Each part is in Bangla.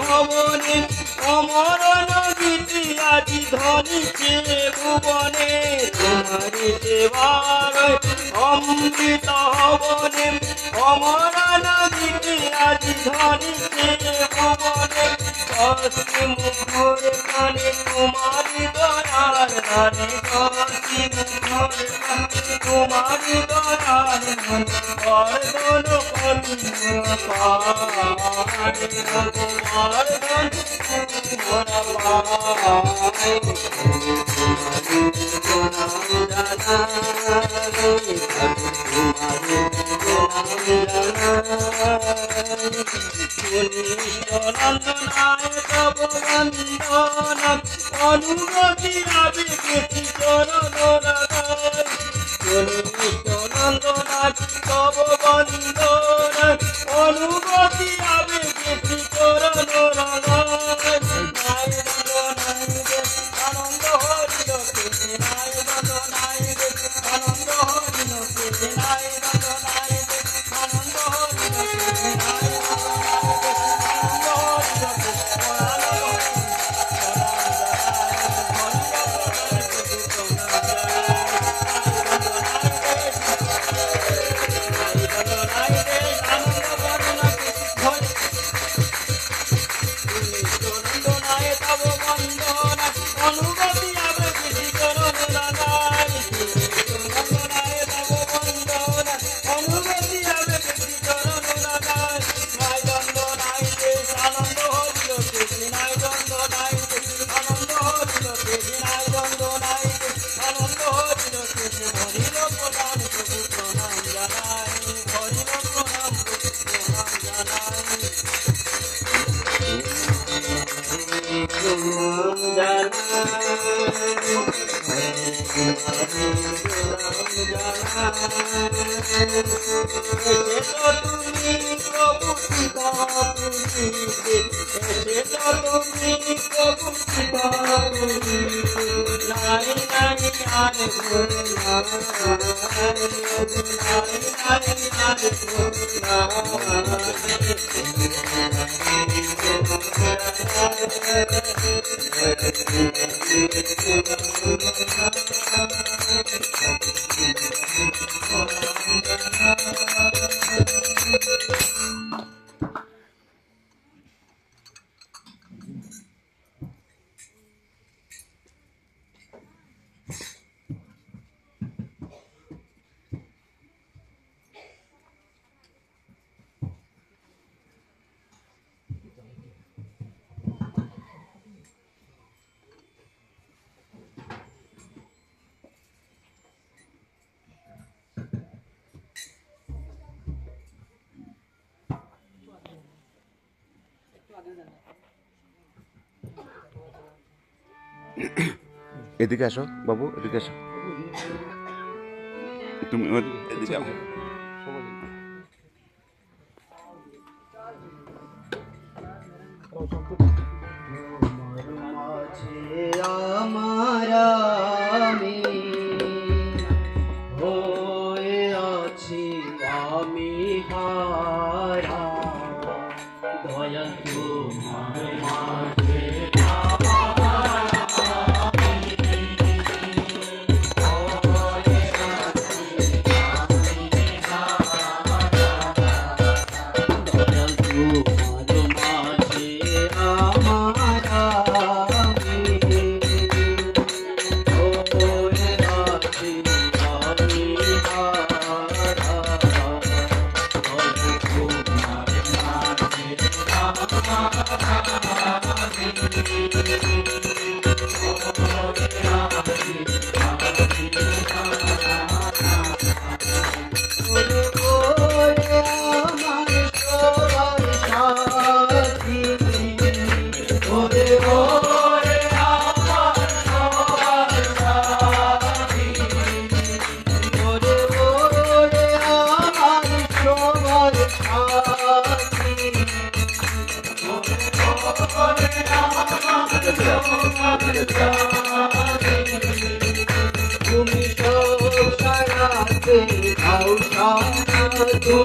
হবনে অমর নদীটি আজি ধনিছে ভুবনে তোমারি সেবার অমৃত হবনে অমর নদীটি আজি ধনিছে ভুবনে দশটি মুখর কানে তোমারি দয়ার নানে দশটি মুখর কানে তোমারি দয়ার নানে বর্ধন নন্দনায় তব বন্দন অনুগতি আবেগে চরণ রাগায় নন্দনায় তব বন্দন অনুগতি আবেগে চরণ রাগায় আনন্দ হরিল নায় বন্দনায় আনন্দ হরিল নায় বন্দনায় আনন্দ হরিল নায় এদিকে আসো বাবু, এদিকে আসো। তুমি এদিকে আসো।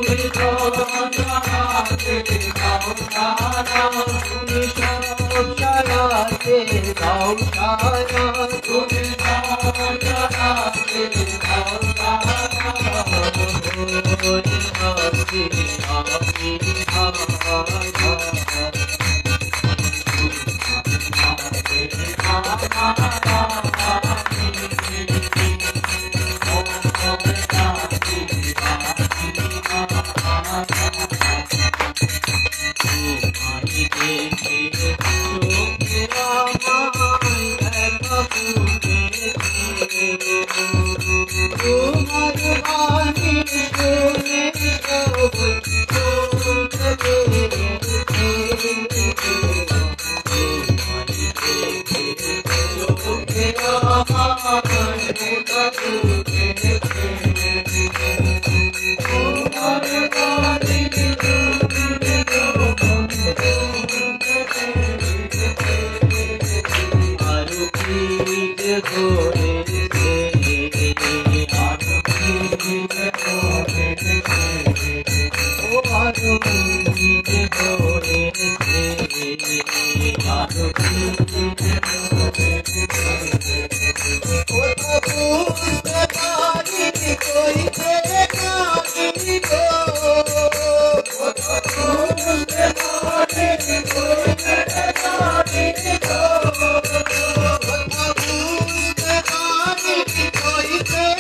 তুমি তুমি সব সারাতে দাও সারা তুমি সব সারাতে দাও সারা হরি হরি আমি कोई